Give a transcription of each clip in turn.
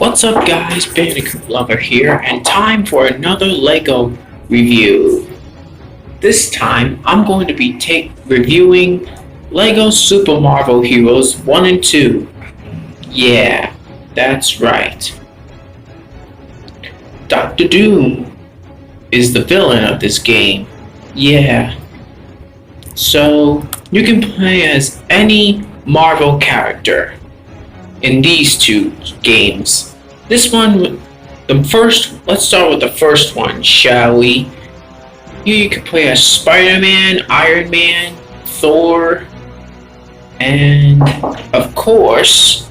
What's up guys, Bandicoot Lover here, and time for another LEGO review. This time, I'm going to be reviewing LEGO Super Marvel Heroes 1 and 2. Yeah, that's right. Dr. Doom is the villain of this game. Yeah. So, you can play as any Marvel character in these two games. Let's start with the first one, shall we? Here you can play as Spider-Man, Iron Man, Thor, and of course,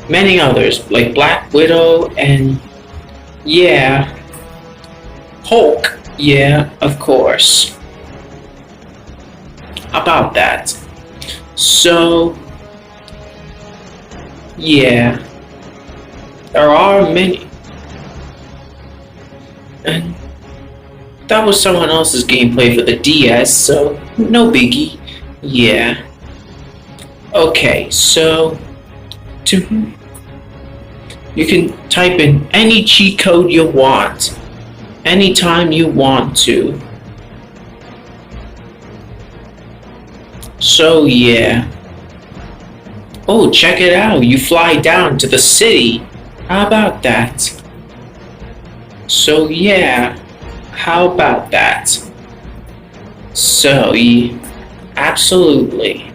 many others like Black Widow and Hulk. Yeah, of course. How about that? So, yeah, there are many, and that was someone else's gameplay for the DS, so no biggie. Yeah. Okay, so you can type in any cheat code you want, anytime you want to. So yeah. Oh, check it out, you fly down to the city. How about that? So yeah, how about that? So, absolutely.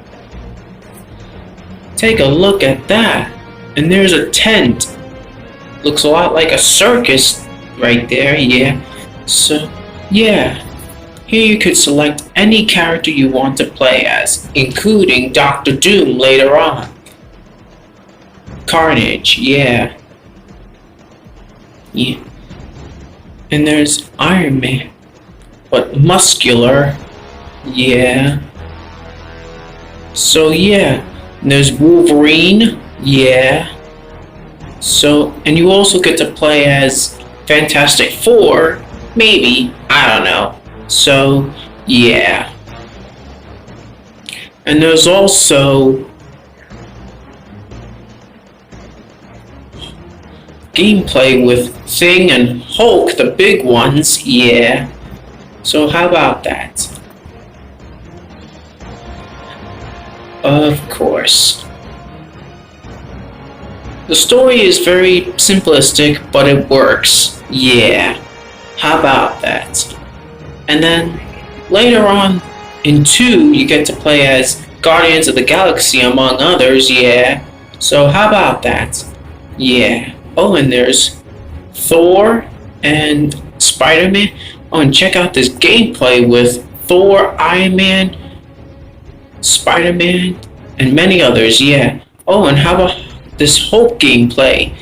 Take a look at that. And there's a tent. Looks a lot like a circus right there, yeah. So, yeah. Here you could select any character you want to play as, including Dr. Doom later on. Carnage, yeah. And there's Iron Man, but muscular, yeah. So yeah, and there's Wolverine, yeah. So, and you also get to play as Fantastic Four, maybe, I don't know. So, yeah. And there's also gameplay with Thing and Hulk, the big ones, yeah. So how about that? Of course. The story is very simplistic, but it works, yeah. How about that? And then later on in 2, you get to play as Guardians of the Galaxy among others, yeah. So how about that? Yeah. Oh, and there's Thor and Spider-Man. Oh, and check out this gameplay with Thor, Iron Man, Spider-Man, and many others, yeah. Oh, and how about this Hulk gameplay?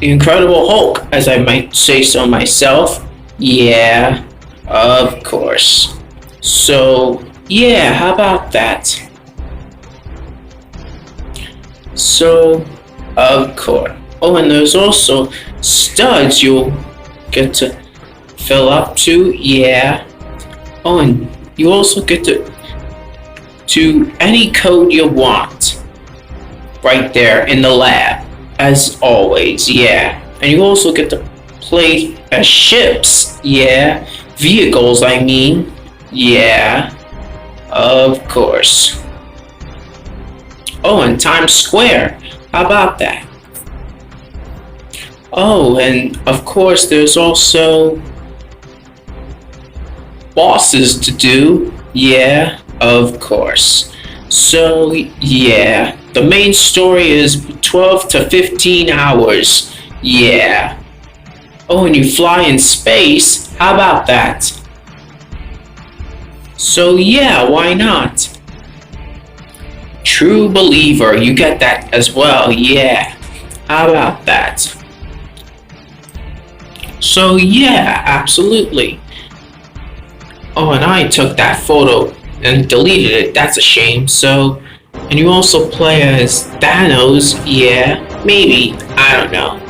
The Incredible Hulk, as I might say so myself. Yeah, of course. So, yeah, how about that? So, of course. Oh, and there's also studs you'll get to fill up to, yeah. Oh, and you also get to any code you want right there in the lab, as always, yeah. And you also get to play as ships, yeah. Vehicles, I mean, yeah. Of course. Oh, and Times Square, how about that? Oh, and of course there's also bosses to do, yeah, of course. So, yeah, the main story is 12 to 15 hours, yeah. Oh, and you fly in space, how about that? So, yeah, why not? True Believer, you get that as well, yeah. How about that? So yeah, absolutely. Oh, and I took that photo and deleted it, that's a shame. So, and you also play as Thanos, yeah, maybe, I don't know.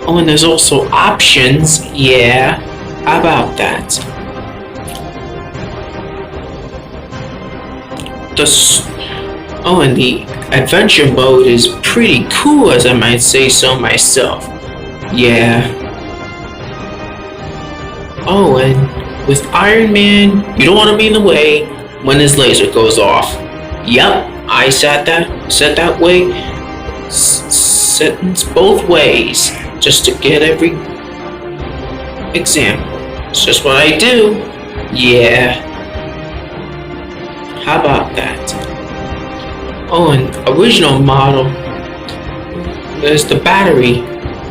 Oh, and there's also options, yeah, how about that? Oh, and the adventure mode is pretty cool, as I might say so myself. Yeah. Oh, and with Iron Man, you don't want to be in the way when his laser goes off. Yep, I said that way. Sentence both ways, just to get every example. It's just what I do. Yeah. How about that? Oh, and original model. There's the battery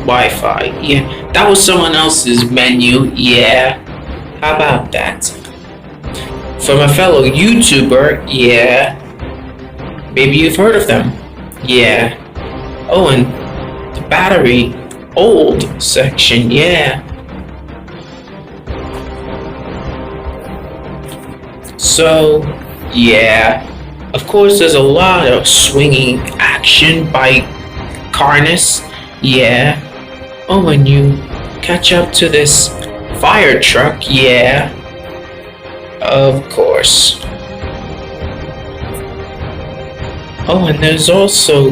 Wi-Fi. Yeah, that was someone else's menu. Yeah. How about that? From a fellow YouTuber. Yeah. Maybe you've heard of them. Yeah. Oh, and the battery old section. Yeah. So, yeah. Of course, there's a lot of swinging action by Carnus. Yeah. Oh, when you catch up to this fire truck. Yeah. Of course. Oh, and there's also...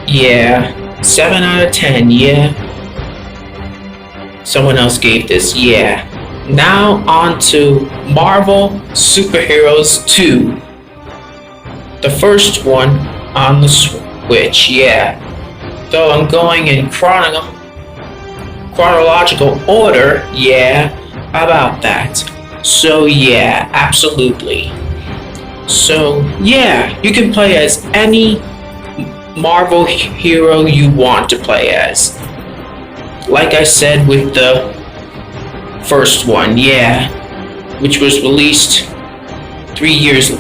Yeah. 7 out of 10. Yeah. Someone else gave this. Yeah. Now on to Marvel Superheroes 2. The first one on the Switch, yeah. Though I'm going in chronological order, yeah. How about that? So yeah, absolutely. So yeah, you can play as any Marvel hero you want to play as. Like I said with the first one, yeah, which was released 3 years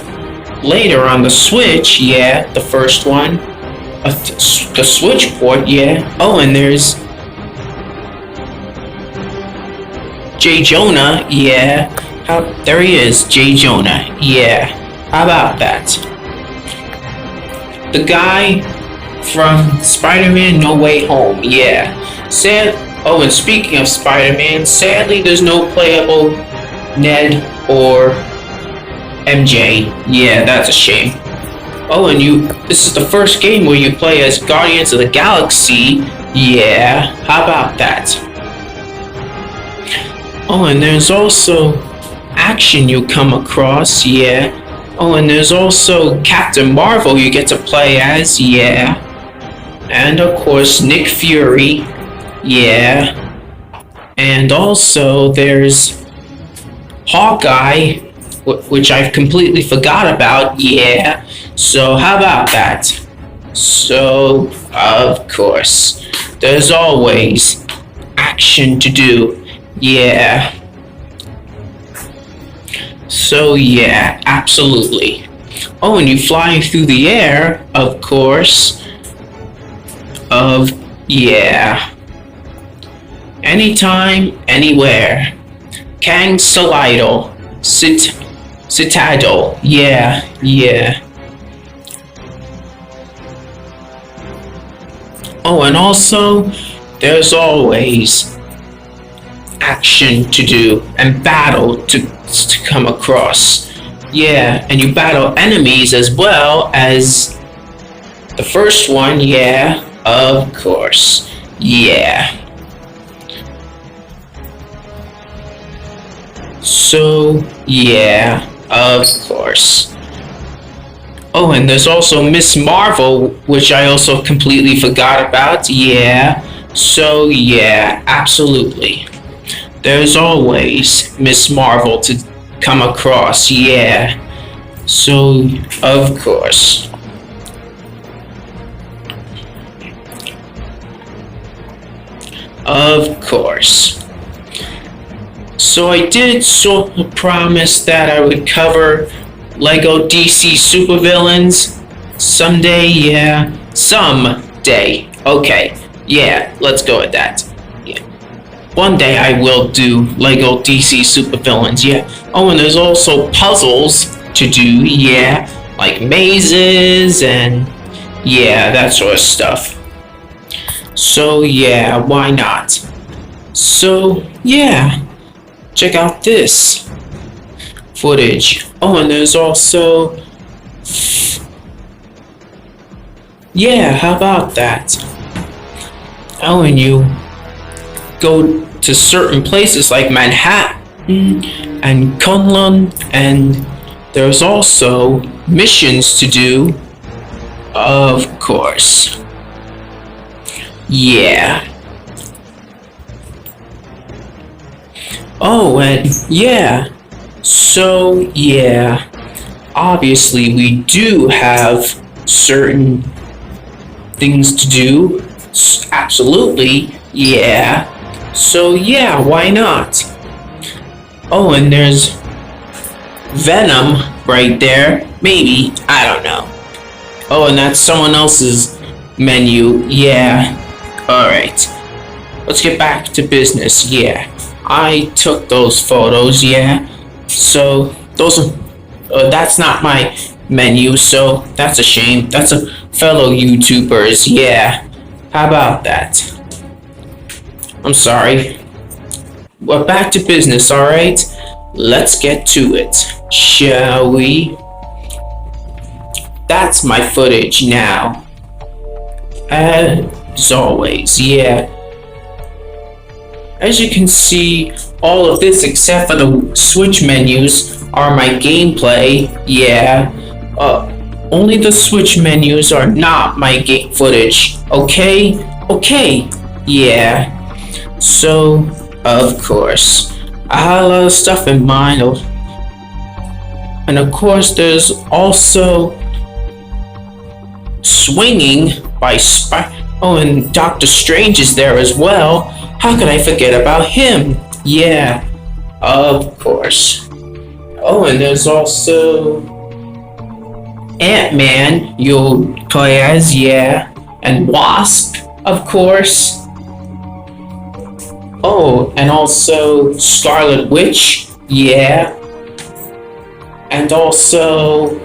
later on the Switch, yeah, the first one, the Switch port, yeah. Oh, and there's J. Jonah, yeah. There he is, J. Jonah, yeah. How about that? The guy from Spider-Man No Way Home, yeah. Oh, and speaking of Spider-Man, sadly there's no playable Ned or MJ. Yeah, that's a shame. Oh, and this is the first game where you play as Guardians of the Galaxy. Yeah, how about that? Oh, and there's also action you come across, yeah. Oh, and there's also Captain Marvel you get to play as, yeah. And of course, Nick Fury. Yeah. And also there's Hawkeye, which I've completely forgot about. Yeah. So how about that? So, of course, there's always action to do. Yeah. So yeah, absolutely. Oh, and you fly through the air, of course. Yeah. Anytime, anywhere. Kang Citadel. Citadel. Yeah, yeah. Oh, and also, there's always action to do and battle to come across. Yeah, and you battle enemies as well as the first one. Yeah, of course. Yeah. So, yeah, of course. Oh, and there's also Miss Marvel, which I also completely forgot about. Yeah. So, yeah, absolutely. There's always Miss Marvel to come across. Yeah. So, of course. Of course. So I did sort of promise that I would cover Lego DC supervillains someday, yeah. Someday. Okay. Yeah, let's go with that. Yeah. One day I will do Lego DC supervillains, yeah. Oh, and there's also puzzles to do, yeah. Like mazes and yeah, that sort of stuff. So yeah, why not? So yeah. Check out this footage. Oh, and there's also Yeah, how about that? Oh, and you go to certain places like Manhattan and Kunlun, and there's also missions to do, of course. Yeah. Oh, and yeah. So, yeah. Obviously, we do have certain things to do. Absolutely. Yeah. So, yeah, why not? Oh, and there's Venom right there. Maybe. I don't know. Oh, and that's someone else's menu. Yeah. Alright. Let's get back to business. Yeah. I took those photos. Yeah. So, those are. That's not my menu, so that's a shame. That's a fellow YouTubers. Yeah. How about that? I'm sorry. We're back to business, alright? Let's get to it, shall we? That's my footage now. As always, yeah. As you can see, all of this except for the Switch menus are my gameplay, yeah. Only the Switch menus are not my game footage, okay? Okay, yeah. So, of course, I had a lot of stuff in mind. And of course, there's also Swinging by Oh, and Doctor Strange is there as well. How could I forget about him? Yeah, of course. Oh, and there's also Ant-Man you'll play as, yeah. And Wasp, of course. Oh, and also Scarlet Witch, yeah. And also...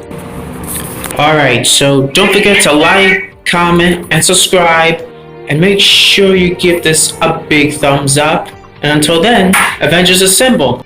Alright, so don't forget to like, comment, and subscribe. And make sure you give this a big thumbs up. And until then, Avengers Assemble!